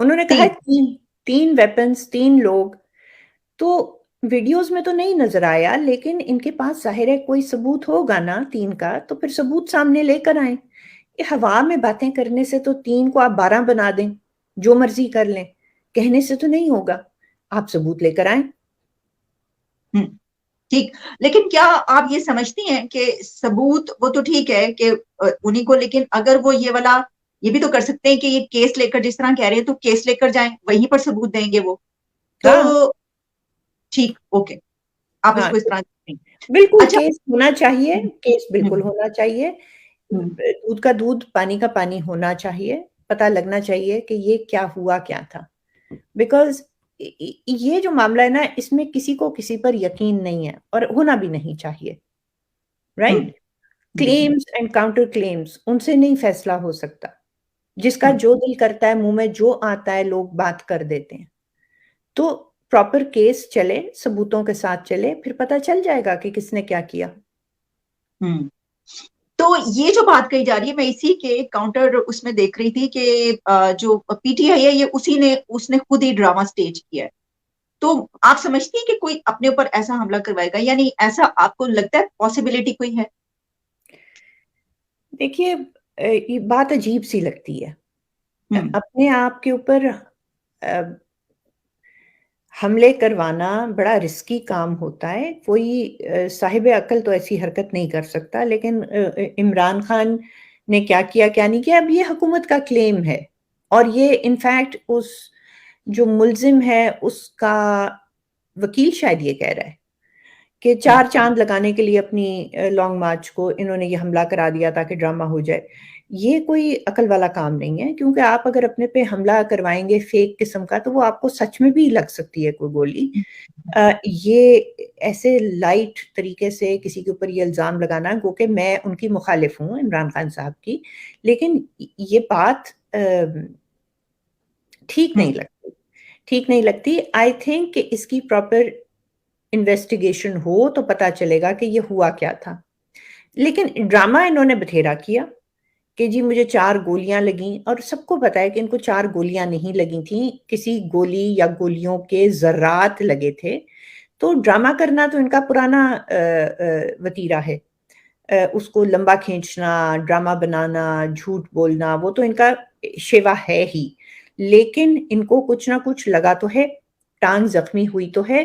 انہوں نے کہا ہے تین ویپنز، 3 لوگ. تو ویڈیوز میں تو نہیں نظر آیا، لیکن ان کے پاس ظاہر ہے کوئی ثبوت ہوگا نا 3 کا، تو پھر ثبوت سامنے لے کر آئیں. یہ ہوا میں باتیں کرنے سے تو 3 کو آپ 12 بنا دیں، جو مرضی کر لیں، کہنے سے تو نہیں ہوگا. آپ ثبوت لے کر آئیں. ٹھیک، لیکن کیا آپ یہ سمجھتی ہیں کہ ثبوت وہ تو ٹھیک ہے کہ انہی کو، لیکن اگر وہ یہ بھی تو کر سکتے ہیں کہ یہ کیس لے کر، جس طرح کہہ رہے ہیں تو کیس لے کر جائیں، وہیں پر ثبوت دیں گے وہ تو ہاں ٹھیک، اوکے، آپ اس ہاں کو اس طرح بالکل اچھا. کیس ہونا چاہیے، کیس بالکل ہم، ہونا چاہیے. ہم، دودھ کا دودھ، پانی کا پانی ہونا چاہیے. پتہ لگنا چاہیے کہ یہ کیا ہوا کیا تھا. بیکاز یہ جو معاملہ ہے نا، اس میں کسی کو کسی پر یقین نہیں ہے، اور ہونا بھی نہیں چاہیے. ہم، right? Claims and counter claims, ان سے نہیں فیصلہ ہو سکتا. جس کا ہم. جو دل کرتا ہے، منہ میں جو آتا ہے، لوگ بات کر دیتے ہیں. تو پراپر کیس چلے، ثبوتوں کے ساتھ چلے، پھر پتہ چل جائے گا کہ کس نے کیا کیا. تو یہ جو بات کہی جا رہی ہے، میں اسی کے کاؤنٹر اس میں دیکھ رہی تھی کہ جو پی ٹی آئی ہے، یہ اس نے خود ہی ڈرامہ سٹیج کیا ہے. تو آپ سمجھتی ہیں کہ کوئی اپنے اوپر ایسا حملہ کروائے گا؟ یعنی ایسا آپ کو لگتا ہے پاسبلٹی کوئی ہے؟ دیکھیے، یہ بات عجیب سی لگتی ہے. ہم، اپنے آپ کے اوپر حملے کروانا بڑا رسکی کام ہوتا ہے. کوئی صاحب عقل تو ایسی حرکت نہیں کر سکتا. لیکن عمران خان نے کیا کیا کیا نہیں کیا، اب یہ حکومت کا کلیم ہے. اور یہ انفیکٹ اس جو ملزم ہے اس کا وکیل شاید یہ کہہ رہا ہے کہ 4 چاند لگانے کے لیے اپنی لانگ مارچ کو انہوں نے یہ حملہ کرا دیا تاکہ ڈرامہ ہو جائے. یہ کوئی عقل والا کام نہیں ہے، کیونکہ آپ اگر اپنے پہ حملہ کروائیں گے فیک قسم کا، تو وہ آپ کو سچ میں بھی لگ سکتی ہے کوئی گولی. یہ ایسے لائٹ طریقے سے کسی کے اوپر یہ الزام لگانا، گو کہ میں ان کی مخالف ہوں، عمران خان صاحب کی، لیکن یہ بات ٹھیک نہیں لگتی. ٹھیک نہیں لگتی. آئی تھنک کہ اس کی پراپر انویسٹیگیشن ہو تو پتا چلے گا کہ یہ ہوا کیا تھا. لیکن ڈرامہ انہوں نے بتھیرا کیا کہ جی مجھے 4 گولیاں لگیں، اور سب کو پتا ہے کہ ان کو 4 گولیاں نہیں لگی تھیں، کسی گولی یا گولیوں کے ذرات لگے تھے. تو ڈرامہ کرنا تو ان کا پرانا وتیرہ ہے. اس کو لمبا کھینچنا، ڈرامہ بنانا، جھوٹ بولنا، وہ تو ان کا شیوا ہے ہی. لیکن ان کو کچھ نہ کچھ لگا تو ہے، ٹانگ زخمی ہوئی تو ہے.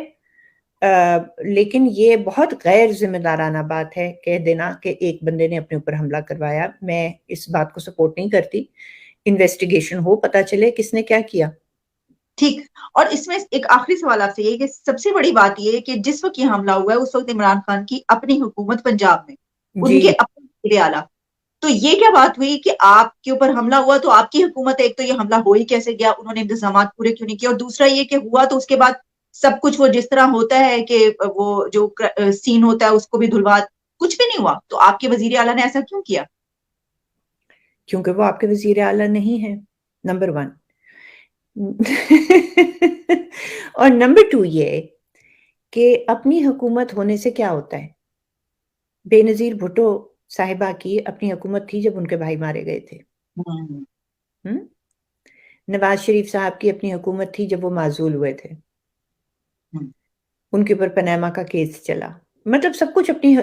لیکن یہ بہت غیر ذمہ دارانہ بات ہے کہہ دینا کہ ایک بندے نے اپنے اوپر حملہ کروایا. میں اس بات کو سپورٹ نہیں کرتی. انویسٹیگیشن ہو، پتا چلے کس نے کیا کیا. ٹھیک. اور اس میں ایک آخری سوال آپ سے یہ کہ سب سے بڑی بات یہ کہ جس وقت یہ حملہ ہوا ہے اس وقت عمران خان کی اپنی حکومت پنجاب میں، ان جی کے اپنے وزیر اعلیٰ. تو یہ کیا بات ہوئی کہ آپ کے اوپر حملہ ہوا تو آپ کی حکومت، ایک تو یہ حملہ ہو ہی کیسے گیا، انہوں نے انتظامات پورے کیوں نہیں کیے، اور دوسرا یہ کہ ہوا تو اس کے بعد سب کچھ وہ جس طرح ہوتا ہے کہ وہ جو سین ہوتا ہے اس کو بھی دھلوا، کچھ بھی نہیں ہوا. تو آپ کے وزیر اعلیٰ نے ایسا کیوں کیا؟ کیونکہ وہ آپ کے وزیر اعلیٰ نہیں ہیں، نمبر 1. اور نمبر 2 یہ کہ اپنی حکومت ہونے سے کیا ہوتا ہے. بے نظیر بھٹو صاحبہ کی اپنی حکومت تھی جب ان کے بھائی مارے گئے تھے. نواز شریف صاحب کی اپنی حکومت تھی جب وہ معزول ہوئے تھے. ان کے اوپر پاناما کا کیس چلا. مطلب سب کچھ اپنی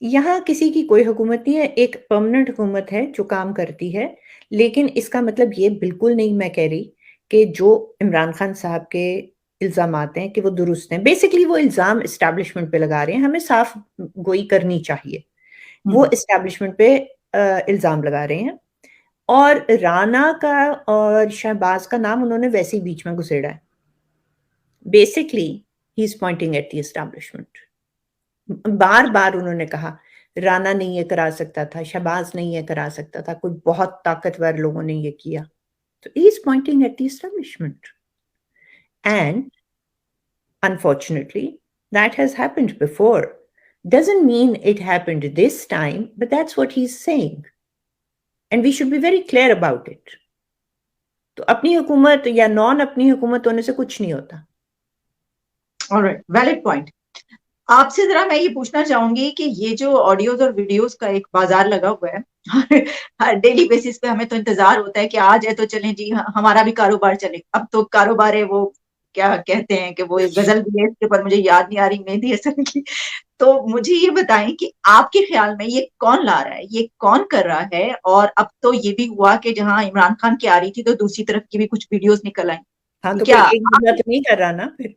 یہاں کسی کی کوئی حکومت نہیں ہے، ایک پرماننٹ حکومت ہے جو کام کرتی ہے. لیکن اس کا مطلب یہ بالکل نہیں میں کہہ رہی کہ جو عمران خان صاحب کے الزامات ہیں کہ وہ درست ہیں. بیسکلی وہ الزام اسٹیبلشمنٹ پہ لگا رہے ہیں. ہمیں صاف گوئی کرنی چاہیے. وہ اسٹیبلشمنٹ پہ الزام لگا رہے ہیں. اور رانا کا اور شہباز کا نام انہوں نے ویسے ہی بیچ میں گھسیڑا ہے. Basically he is pointing at the establishment. بار بار انہوں نے کہا رانا نہیں یہ کرا سکتا تھا، شہباز نہیں یہ کرا سکتا تھا، کوئی بہت طاقتور لوگوں نے یہ کیا. تو he is pointing at the establishment. And unfortunately, that has happened before. Doesn't mean it happened this time, but that's what he's saying. And we should be very clear about it. تو اپنی حکومت یا نان اپنی حکومت ہونے سے کچھ نہیں ہوتا. Alright, valid point. آپ سے ذرا میں یہ پوچھنا چاہوں گی کہ یہ جو آڈیوز اور ویڈیوز کا ایک بازار لگا ہوا ہے، ہر ڈیلی بیسس پہ ہمیں تو انتظار ہوتا ہے کہ آج ہے تو چلیں جی ہمارا بھی کاروبار چلے. اب تو کاروبار ہے وہ کیا کہتے ہیں کہ وہ ایک غزل بھی ہے اس کے اوپر مجھے یاد نہیں آ رہی مہندی حسن کی. تو مجھے یہ بتائیں کہ آپ کے خیال میں یہ کون لا رہا ہے, یہ کون کر رہا ہے؟ اور اب تو یہ بھی ہوا کہ جہاں عمران خان کی آ رہی تھی تو دوسری طرف کی بھی کچھ ویڈیوز نکل آئیں. ہاں تو کوئی کیا ایک بندہ تو نہیں کر رہا نا, پھر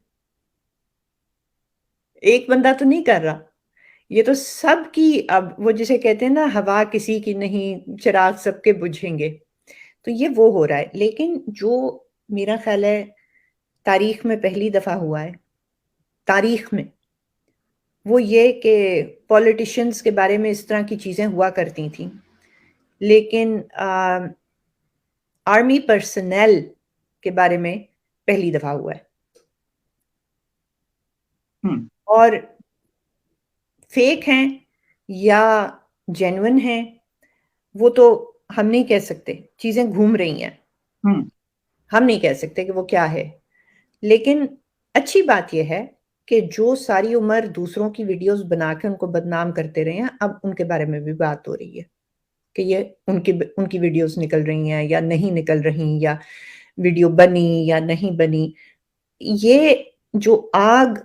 ایک بندہ تو نہیں کر رہا. یہ تو سب کی, اب وہ جسے کہتے ہیں نا ہوا کسی کی نہیں, چراغ سب کے بجھیں گے, تو یہ وہ ہو رہا ہے. لیکن جو میرا خیال ہے تاریخ میں پہلی دفعہ ہوا ہے, تاریخ میں, وہ یہ کہ پولیٹیشنز کے بارے میں اس طرح کی چیزیں ہوا کرتی تھیں, لیکن آرمی پرسنل کے بارے میں پہلی دفعہ ہوا ہے. اور فیک ہیں یا جینون ہیں وہ تو ہم نہیں کہہ سکتے, چیزیں گھوم رہی ہیں, ہم نہیں کہہ سکتے کہ وہ کیا ہے. لیکن اچھی بات یہ ہے کہ جو ساری عمر دوسروں کی ویڈیوز بنا کے ان کو بدنام کرتے رہے ہیں, اب ان کے بارے میں بھی بات ہو رہی ہے کہ یہ ان کی ویڈیوز نکل رہی ہیں یا نہیں نکل رہی, یا ویڈیو بنی یا نہیں بنی. یہ جو آگ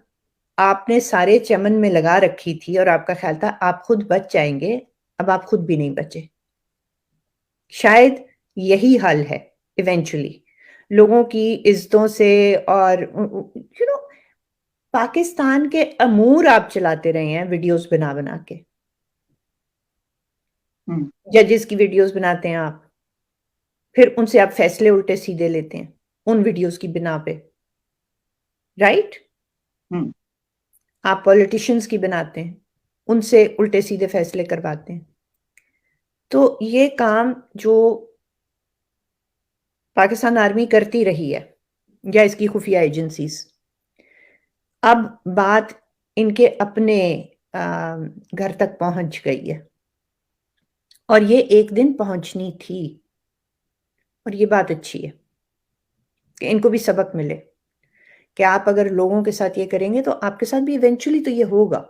آپ نے سارے چمن میں لگا رکھی تھی اور آپ کا خیال تھا آپ خود بچ جائیں گے, اب آپ خود بھی نہیں بچے. شاید یہی حل ہے ایونچولی لوگوں کی عزتوں سے. اور پاکستان کے امور آپ چلاتے رہے ہیں ویڈیوز بنا بنا کے, ججز کی ویڈیوز بناتے ہیں آپ, پھر ان سے آپ فیصلے الٹے سیدھے لیتے ہیں ان ویڈیوز کی بنا پہ, رائٹ؟ آپ پولیٹیشنز کی بناتے ہیں, ان سے الٹے سیدھے فیصلے کرواتے ہیں. تو یہ کام جو پاکستان آرمی کرتی رہی ہے یا اس کی خفیہ ایجنسیز, اب بات ان کے اپنے گھر تک پہنچ گئی ہے, اور یہ ایک دن پہنچنی تھی. اور یہ بات اچھی ہے کہ ان کو بھی سبق ملے کہ آپ اگر لوگوں کے ساتھ یہ کریں گے تو آپ کے ساتھ بھی ایونچولی تو یہ ہوگا.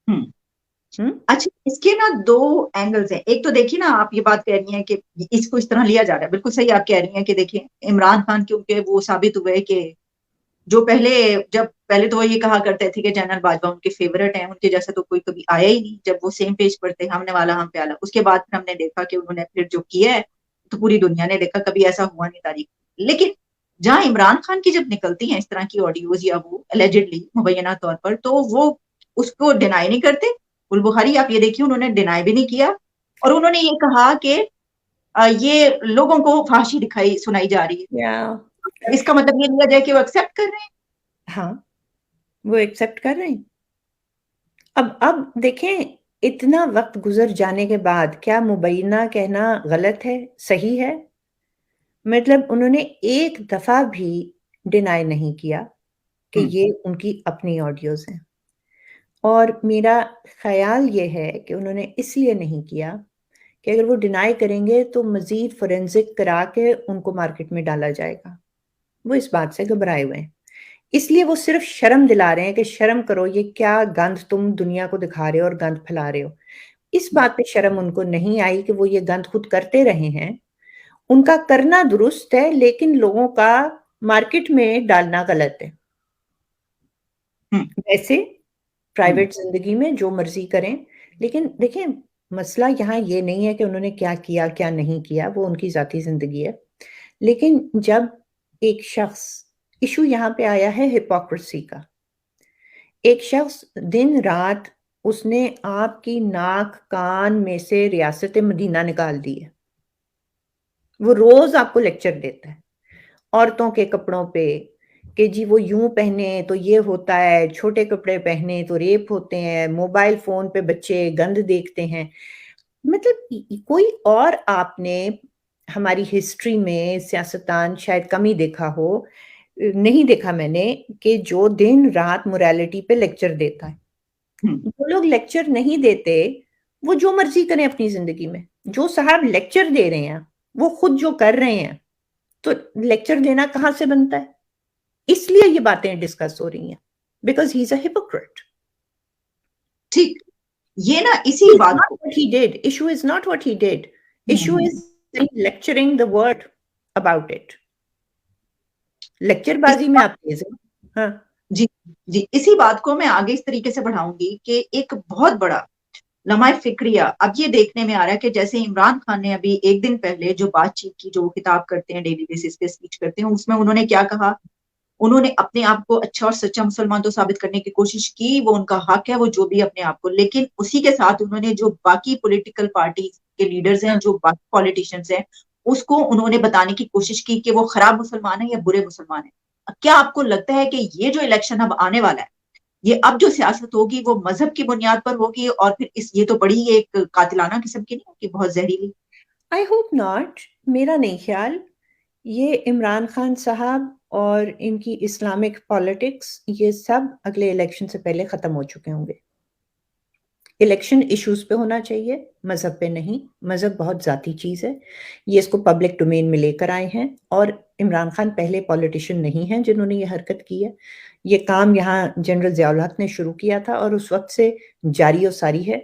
اچھا, اس کے نا دو اینگلز ہیں. ایک تو دیکھیے نا, آپ یہ بات کہہ رہی ہیں کہ اس کو اس طرح لیا جا رہا ہے, بالکل صحیح آپ کہہ رہی ہیں کہ دیکھیں عمران خان کیونکہ وہ ثابت ہوئے کہ جو پہلے تو وہ یہ کہا کرتے تھے کہ جنرل باجوہ ان کے فیورٹ ہیں, ان کے جیسا تو کوئی کبھی آیا ہی نہیں, جب وہ سیم پیج پر تھے, ہم نے والا ہم پیالہ. اس کے بعد پھر ہم نے دیکھا کہ انہوں نے پھر جو کیا ہے تو پوری دنیا نے دیکھا, کبھی ایسا ہوا نہیں تاریخ. لیکن جہاں عمران خان کی جب نکلتی ہیں اس طرح کی آڈیوز یا وہ اللیجڈلی مبینہ طور پر, تو وہ اس کو ڈینائی نہیں کرتے. البخاری آپ یہ دیکھیے انہوں نے ڈینائی بھی نہیں کیا, اور انہوں نے یہ کہا کہ یہ لوگوں کو فحاشی سنائی جا رہی ہے. اس کا مطلب یہ لیا جائے کہ وہ ایکسپٹ کر رہے ہیں. ہاں, وہ ایکسپٹ کر رہے ہیں. اب دیکھیں اتنا وقت گزر جانے کے بعد کیا مبینہ کہنا غلط ہے, صحیح ہے؟ مطلب انہوں نے ایک دفعہ بھی ڈینائی نہیں کیا کہ یہ ان کی اپنی آڈیوز ہیں. اور میرا خیال یہ ہے کہ انہوں نے اس لیے نہیں کیا کہ اگر وہ ڈینائی کریں گے تو مزید فورینزک کرا کے ان کو مارکیٹ میں ڈالا جائے گا. وہ اس بات سے گھبرائے ہوئے ہیں, اس لیے وہ صرف شرم دلا رہے ہیں کہ شرم کرو, یہ کیا گند تم دنیا کو دکھا رہے ہو اور گند پھیلا رہے ہو. اس بات پہ شرم ان کو نہیں آئی کہ وہ یہ گند خود کرتے رہے ہیں. ان کا کرنا درست ہے لیکن لوگوں کا مارکیٹ میں ڈالنا غلط ہے. ویسے پرائیویٹ زندگی میں جو مرضی کریں, لیکن دیکھیں مسئلہ یہاں یہ نہیں ہے کہ انہوں نے کیا کیا کیا نہیں کیا, وہ ان کی ذاتی زندگی ہے. لیکن جب ایک شخص, ایشو یہاں پہ آیا ہے ہپوکریسی کا, ایک شخص دن رات اس نے آپ کی ناک کان میں سے ریاست مدینہ نکال دی ہے. وہ روز آپ کو لیکچر دیتا ہے عورتوں کے کپڑوں پہ کہ جی وہ یوں پہنے تو یہ ہوتا ہے, چھوٹے کپڑے پہنے تو ریپ ہوتے ہیں, موبائل فون پہ بچے گند دیکھتے ہیں. مطلب کوئی اور آپ نے ہماری ہسٹری میں سیاستدان شاید کم ہی دیکھا ہو, نہیں دیکھا میں نے, کہ جو دن رات موریلٹی پہ لیکچر دیتا ہے. جو لوگ لیکچر نہیں دیتے وہ جو مرضی کریں اپنی زندگی میں. جو صاحب لیکچر دے رہے ہیں وہ خود جو کر رہے ہیں, تو لیکچر دینا کہاں سے بنتا ہے؟ اس لیے یہ باتیں ڈسکس ہو رہی ہیں, because he is a hypocrite. ٹھیک, یہ نا اسی بات کو issue is not what he did. Issue is lecturing the world about it. Lecture بازی میں آپ تیز ہیں. ہاں جی جی، اسی بات کو میں آگے اس طریقے سے بڑھاؤں گی کہ ایک بہت بڑا لمحہ فکریہ اب یہ دیکھنے میں آ رہا ہے کہ جیسے عمران خان نے ابھی ایک دن پہلے جو بات چیت کی، جو وہ خطاب کرتے ہیں ڈیلی بیسس پہ اسپیچ کرتے ہیں، اس میں انہوں نے کیا کہا؟ انہوں نے اپنے آپ کو اچھا اور سچا مسلمان تو ثابت کرنے کی کوشش کی، وہ ان کا حق ہے، وہ جو بھی اپنے آپ کو، لیکن اسی کے ساتھ انہوں نے جو باقی پولیٹیکل پارٹی کے لیڈرز ہیں، جو باقی پالیٹیشنز ہیں، اس کو انہوں نے بتانے کی کوشش کی کہ وہ خراب مسلمان ہیں یا برے مسلمان ہیں. کیا آپ کو لگتا ہے کہ یہ جو الیکشن اب آنے والا ہے، یہ اب جو سیاست ہوگی وہ مذہب کی بنیاد پر ہوگی، اور پھر یہ تو بڑی ایک قاتلانہ قسم کی نہیں ہوگی، بہت زہریلی؟ I hope not. میرا نہیں خیال. یہ عمران خان صاحب اور ان کی اسلامک پالیٹکس یہ سب اگلے الیکشن سے پہلے ختم ہو چکے ہوں گے. الیکشن ایشوز پہ ہونا چاہیے، مذہب پہ نہیں. مذہب بہت ذاتی چیز ہے. یہ اس کو پبلک ڈومین میں لے کر آئے ہیں، اور عمران خان پہلے پالیٹیشین نہیں ہیں جنہوں نے یہ حرکت کی ہے. یہ کام یہاں جنرل ضیاء الحق نے شروع کیا تھا اور اس وقت سے جاری و ساری ہے.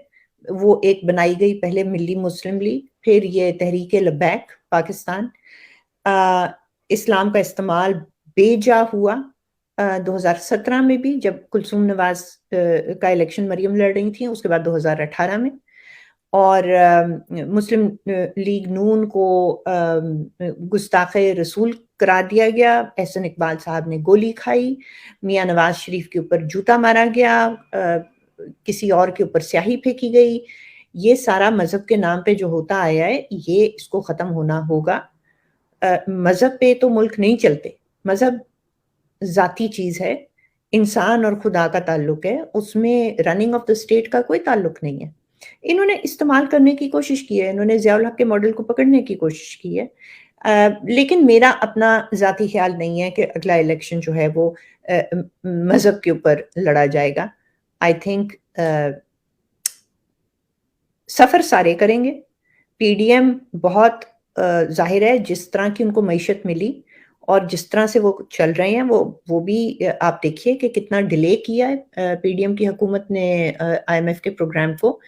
وہ ایک بنائی گئی پہلے ملی مسلم لیگ، پھر یہ تحریک لبیک پاکستان. اسلام کا استعمال بے جا ہوا 2017 میں بھی، جب کلثوم نواز کا الیکشن مریم لڑ رہی تھیں، اس کے بعد 2018 میں. اور مسلم لیگ نون کو گستاخ رسول قرار دیا گیا. احسن اقبال صاحب نے گولی کھائی، میاں نواز شریف کے اوپر جوتا مارا گیا، کسی اور کے اوپر سیاہی پھینکی گئی. یہ سارا مذہب کے نام پہ جو ہوتا آیا ہے، یہ اس کو ختم ہونا ہوگا. مذہب پہ تو ملک نہیں چلتے. مذہب ذاتی چیز ہے، انسان اور خدا کا تعلق ہے، اس میں رننگ آف دا اسٹیٹ کا کوئی تعلق نہیں ہے. انہوں نے استعمال کرنے کی کوشش کی ہے، انہوں نے ضیاء الحق کے ماڈل کو پکڑنے کی کوشش کی ہے. لیکن میرا اپنا ذاتی خیال نہیں ہے کہ اگلا الیکشن جو ہے وہ مذہب کے اوپر لڑا جائے گا. آئی تھنک سفر سارے کریں گے. پی ڈی ایم بہت ظاہر ہے جس طرح کی ان کو معیشت ملی اور جس طرح سے وہ چل رہے ہیں، وہ بھی آپ دیکھیے کہ کتنا ڈیلے کیا ہے پی ڈی ایم کی حکومت نے آئی ایم ایف کے پروگرام کو.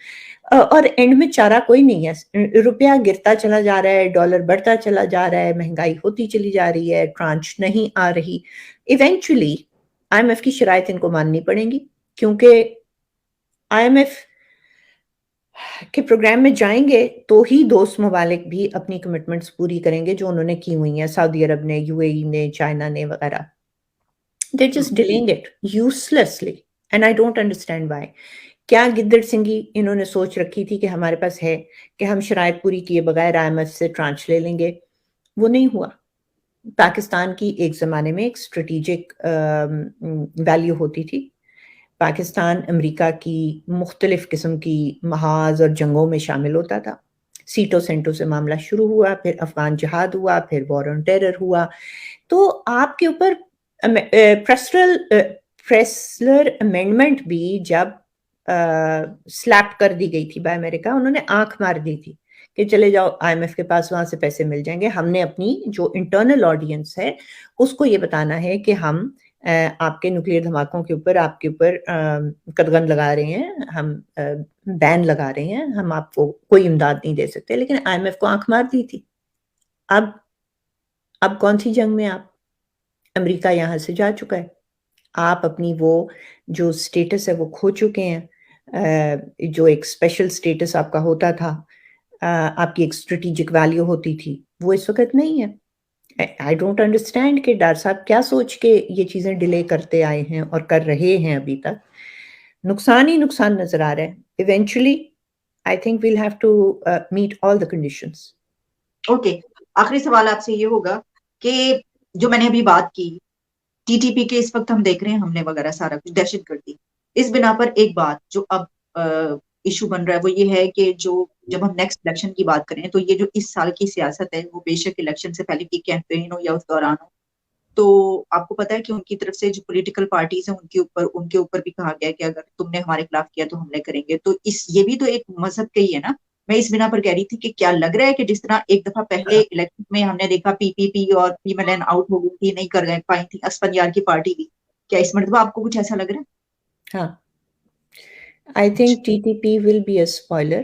اور اینڈ میں چارہ کوئی نہیں ہے. روپیہ گرتا چلا جا رہا ہے، ڈالر بڑھتا چلا جا رہا ہے، مہنگائی ہوتی چلی جا رہی ہے، ٹرانچ نہیں آ رہی. ایونچولی آئی ایم ایف کی شرائط ان کو ماننی پڑیں گی، کیونکہ آئی ایم ایف کے پروگرام میں جائیں گے تو ہی دوست ممالک بھی اپنی کمٹمنٹس پوری کریں گے جو انہوں نے کی ہوئی ہیں. سعودی عرب نے، یو اے ای نے، چائنا نے وغیرہ. They're just delaying it uselessly and I don't understand why. کیا گدڑ سنگھی انہوں نے سوچ رکھی تھی کہ ہمارے پاس ہے کہ ہم شرائط پوری کیے بغیر آئی ایم ایف سے ٹرانچ لے لیں گے؟ وہ نہیں ہوا. پاکستان کی ایک زمانے میں ایک اسٹریٹجک ویلیو ہوتی تھی. پاکستان امریکہ کی مختلف قسم کی محاذ اور جنگوں میں شامل ہوتا تھا. سیٹو سینٹو سے معاملہ شروع ہوا، پھر افغان جہاد ہوا، پھر وار آن ٹیرر ہوا. تو آپ کے اوپر پریسلر امینڈمنٹ بھی جب سلیپ کر دی گئی تھی بائی امریکہ، انہوں نے آنکھ مار دی تھی کہ چلے جاؤ آئی ایم ایف کے پاس، وہاں سے پیسے مل جائیں گے. ہم نے اپنی جو انٹرنل آڈینس ہے اس کو یہ بتانا ہے کہ ہم آپ کے نیوکلیئر دھماکوں کے اوپر، آپ کے اوپر قدغن لگا رہے ہیں، ہم بین لگا رہے ہیں، ہم آپ کو کوئی امداد نہیں دے سکتے. لیکن آئی ایم ایف کو آنکھ مار دی تھی. اب کون سی جنگ میں آپ؟ امریکہ یہاں سے جا چکا ہے. آپ اپنی وہ جو سٹیٹس ہے وہ کھو چکے ہیں. جو ایک اسپیشل سٹیٹس آپ کا ہوتا تھا، آپ کی ایک اسٹریٹجک ویلیو ہوتی تھی، وہ اس وقت نہیں ہے. آئی ڈونٹ انڈرسٹینڈ کہ ڈار صاحب کیا سوچ کے یہ چیزیں ڈیلے کرتے آئے ہیں اور کر رہے ہیں. ابھی تک نقصان ہی نقصان نظر آ رہا ہے. Eventually I think we'll have to meet all the conditions. Okay, آخری سوال آپ سے یہ ہوگا کہ جو میں نے ابھی بات کی ٹی ٹی پی کے، اس وقت ہم دیکھ رہے ہیں حملے وغیرہ سارا کچھ دہشت گردی، اس بنا پر ایک بات جو اب ایشو بن رہا ہے وہ یہ ہے کہ جب ہم نیکسٹ الیکشن کی بات کریں تو یہ جو اس سال کی سیاست ہے وہ بے شک الیکشن سے پہلے کی کیمپین ہو یا اس دوران ہو، تو آپ کو پتا ہے کہ ان کی طرف سے جو پولیٹیکل پارٹیز ہیں ان کے اوپر بھی کہا گیا کہ اگر تم نے ہمارے خلاف کیا تو حملے کریں گے. تو یہ بھی تو ایک مذہب کا ہی ہے نا. میں اس بنا پر کہہ رہی تھی کہ کیا لگ رہا ہے کہ جس طرح ایک دفعہ پہلے الیکشن میں ہم نے دیکھا پی پی پی اور فیمل لائن آؤٹ ہو گئی تھی، نہیں کر پائی تھی اسفند یار کی پارٹی بھی، کیا اس مرتبہ آپ کو کچھ ایسا لگ رہا ہے؟ ہاں، I think TTP will be a spoiler.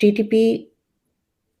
TTP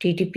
TTP